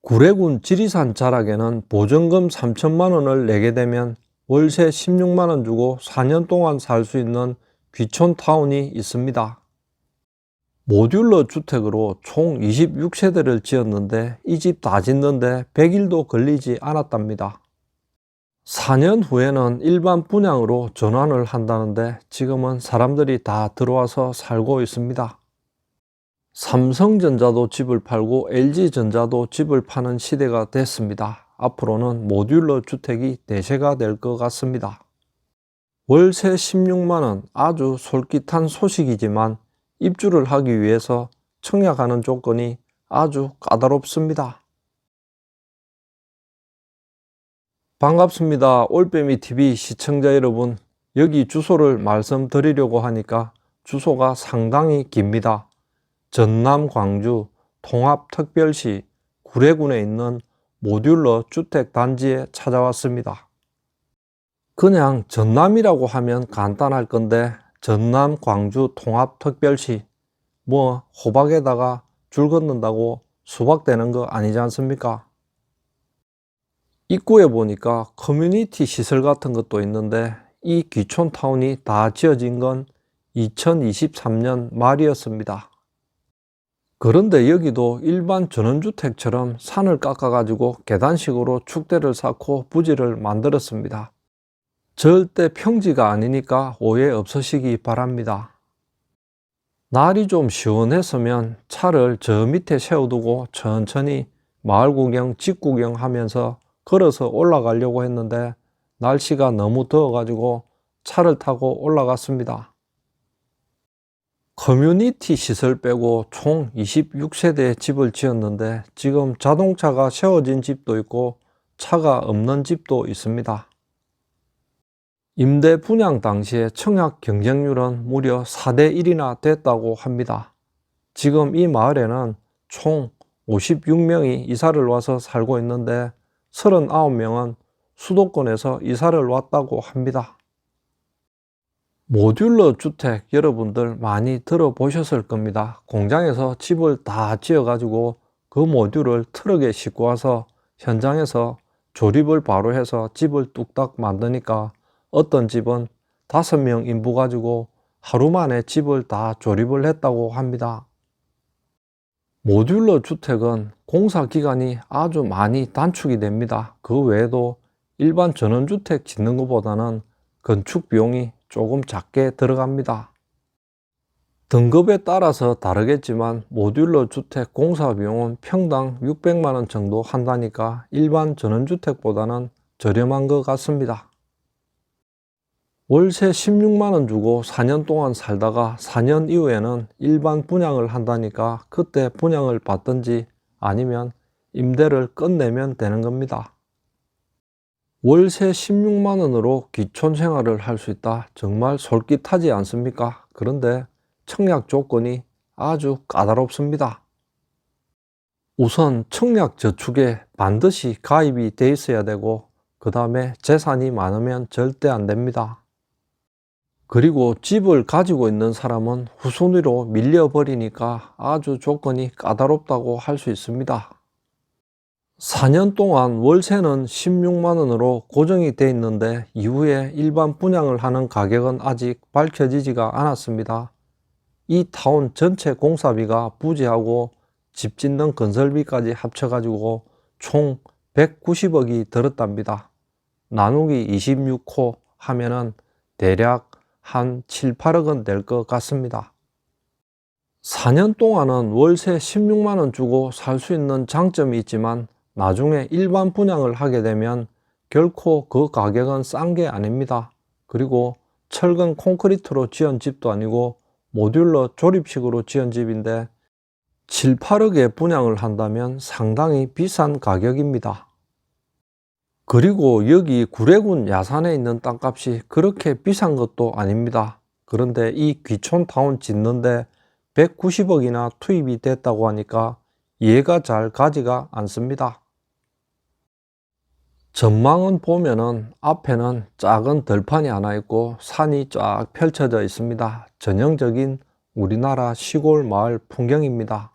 구례군 지리산 자락에는 보증금 3천만 원을 내게 되면 월세 16만 원 주고 4년 동안 살 수 있는 귀촌타운이 있습니다. 모듈러 주택으로 총 26세대를 지었는데 이 집 다 짓는데 100일도 걸리지 않았답니다. 4년 후에는 일반 분양으로 전환을 한다는데 지금은 사람들이 다 들어와서 살고 있습니다. 삼성전자도 집을 팔고 LG전자도 집을 파는 시대가 됐습니다. 앞으로는 모듈러 주택이 대세가 될 것 같습니다. 월세 16만 원, 아주 솔깃한 소식이지만 입주를 하기 위해서 청약하는 조건이 아주 까다롭습니다. 반갑습니다. 올빼미TV 시청자 여러분, 여기 주소를 말씀드리려고 하니까 주소가 상당히 깁니다. 전남 광주 통합특별시 구례군에 있는 모듈러 주택단지에 찾아왔습니다. 그냥 전남이라고 하면 간단할 건데 전남 광주 통합특별시 호박에다가 줄 긋는다고 수박되는 거 아니지 않습니까? 입구에 보니까 커뮤니티 시설 같은 것도 있는데 이 귀촌타운이 다 지어진 건 2023년 말이었습니다. 그런데 여기도 일반 전원주택처럼 산을 깎아가지고 계단식으로 축대를 쌓고 부지를 만들었습니다. 절대 평지가 아니니까 오해 없으시기 바랍니다. 날이 좀 시원했으면 차를 저 밑에 세워두고 천천히 마을 구경, 집 구경하면서 걸어서 올라가려고 했는데 날씨가 너무 더워가지고 차를 타고 올라갔습니다. 커뮤니티 시설 빼고 총 26세대의 집을 지었는데 지금 자동차가 세워진 집도 있고 차가 없는 집도 있습니다. 임대 분양 당시에 청약 경쟁률은 무려 4대 1이나 됐다고 합니다. 지금 이 마을에는 총 56명이 이사를 와서 살고 있는데 39명은 수도권에서 이사를 왔다고 합니다. 모듈러 주택 여러분들 많이 들어보셨을 겁니다. 공장에서 집을 다 지어 가지고 그 모듈을 트럭에 싣고 와서 현장에서 조립을 바로 해서 집을 뚝딱 만드니까 어떤 집은 5명 인부 가지고 하루 만에 집을 다 조립을 했다고 합니다. 모듈러 주택은 공사 기간이 아주 많이 단축이 됩니다. 그 외에도 일반 전원주택 짓는 것보다는 건축 비용이 조금 작게 들어갑니다. 등급에 따라서 다르겠지만 모듈러 주택 공사 비용은 평당 600만 원 정도 한다니까 일반 전원주택보다는 저렴한 것 같습니다. 월세 16만 원 주고 4년 동안 살다가 4년 이후에는 일반 분양을 한다니까 그때 분양을 받든지 아니면 임대를 끝내면 되는 겁니다. 월세 16만 원으로 귀촌 생활을 할 수 있다. 정말 솔깃하지 않습니까? 그런데 청약 조건이 아주 까다롭습니다. 우선 청약 저축에 반드시 가입이 돼 있어야 되고 그 다음에 재산이 많으면 절대 안 됩니다. 그리고 집을 가지고 있는 사람은 후순위로 밀려버리니까 아주 조건이 까다롭다고 할 수 있습니다. 4년 동안 월세는 16만 원으로 고정이 돼 있는데 이후에 일반 분양을 하는 가격은 아직 밝혀지지가 않았습니다. 이 타운 전체 공사비가 부지하고 집 짓는 건설비까지 합쳐가지고 총 190억이 들었답니다. 나누기 26호 하면은 대략 한 7, 8억은 될 것 같습니다. 4년 동안은 월세 16만 원 주고 살 수 있는 장점이 있지만 나중에 일반 분양을 하게 되면 결코 그 가격은 싼 게 아닙니다. 그리고 철근 콘크리트로 지은 집도 아니고 모듈러 조립식으로 지은 집인데 7, 8억에 분양을 한다면 상당히 비싼 가격입니다. 그리고 여기 구례군 야산에 있는 땅값이 그렇게 비싼 것도 아닙니다. 그런데 이 귀촌타운 짓는데 190억이나 투입이 됐다고 하니까 이해가 잘 가지가 않습니다. 전망은 보면은 앞에는 작은 들판이 하나 있고 산이 쫙 펼쳐져 있습니다. 전형적인 우리나라 시골 마을 풍경입니다.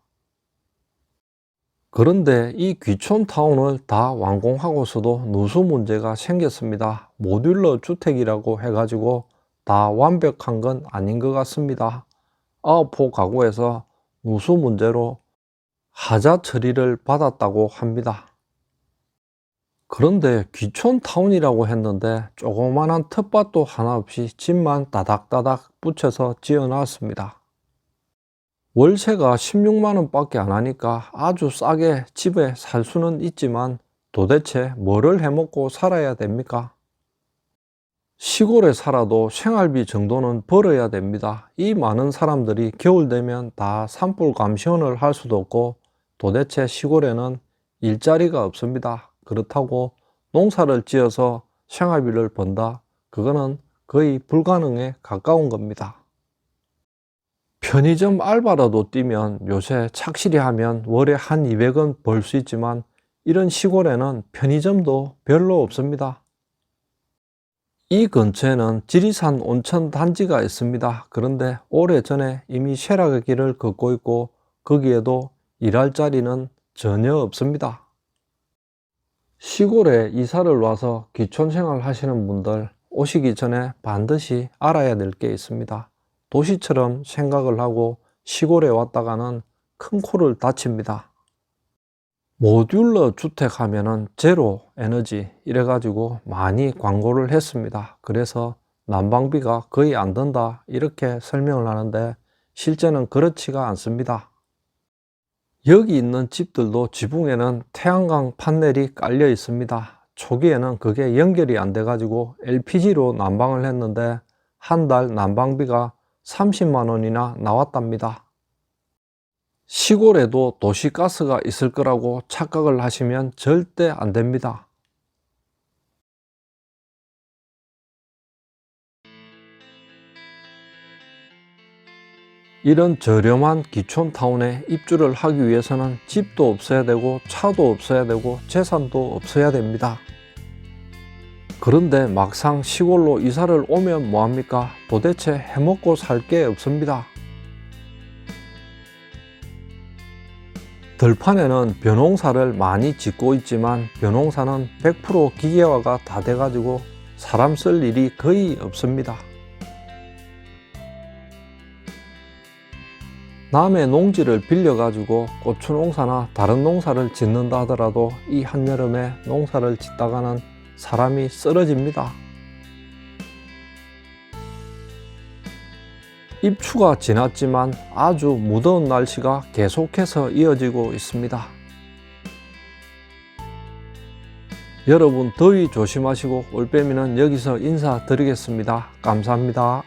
그런데 이 귀촌타운을 다 완공하고서도 누수 문제가 생겼습니다. 모듈러 주택이라고 해가지고 다 완벽한 건 아닌 것 같습니다. 9호 가구에서 누수 문제로 하자 처리를 받았다고 합니다. 그런데 귀촌타운이라고 했는데 조그만한 텃밭도 하나 없이 집만 따닥따닥 붙여서 지어 놨습니다. 월세가 16만 원 밖에 안 하니까 아주 싸게 집에 살 수는 있지만 도대체 뭐를 해먹고 살아야 됩니까? 시골에 살아도 생활비 정도는 벌어야 됩니다. 이 많은 사람들이 겨울 되면 다 산불 감시원을 할 수도 없고 도대체 시골에는 일자리가 없습니다. 그렇다고 농사를 지어서 생활비를 번다? 그거는 거의 불가능에 가까운 겁니다. 편의점 알바라도 뛰면 요새 착실히 하면 월에 한 200원 벌 수 있지만 이런 시골에는 편의점도 별로 없습니다. 이 근처에는 지리산 온천 단지가 있습니다. 그런데 오래전에 이미 쇠락의 길을 걷고 있고 거기에도 일할 자리는 전혀 없습니다. 시골에 이사를 와서 귀촌 생활 하시는 분들 오시기 전에 반드시 알아야 될 게 있습니다. 도시처럼 생각을 하고 시골에 왔다가는 큰 코를 다칩니다. 모듈러 주택 하면은 제로 에너지 이래가지고 많이 광고를 했습니다. 그래서 난방비가 거의 안 든다 이렇게 설명을 하는데 실제는 그렇지가 않습니다. 여기 있는 집들도 지붕에는 태양광 판넬이 깔려 있습니다. 초기에는 그게 연결이 안 돼 가지고 LPG로 난방을 했는데 한 달 난방비가 30만 원이나 나왔답니다. 시골에도 도시가스가 있을 거라고 착각을 하시면 절대 안 됩니다. 이런 저렴한 귀촌타운에 입주를 하기 위해서는 집도 없어야 되고 차도 없어야 되고 재산도 없어야 됩니다. 그런데 막상 시골로 이사를 오면 뭐합니까? 도대체 해먹고 살 게 없습니다. 들판에는 벼농사를 많이 짓고 있지만 벼농사는 100% 기계화가 다 돼가지고 사람 쓸 일이 거의 없습니다. 남의 농지를 빌려가지고 고추 농사나 다른 농사를 짓는다 하더라도 이 한여름에 농사를 짓다가는 사람이 쓰러집니다. 입추가 지났지만 아주 무더운 날씨가 계속해서 이어지고 있습니다. 여러분 더위 조심하시고 올빼미는 여기서 인사드리겠습니다. 감사합니다.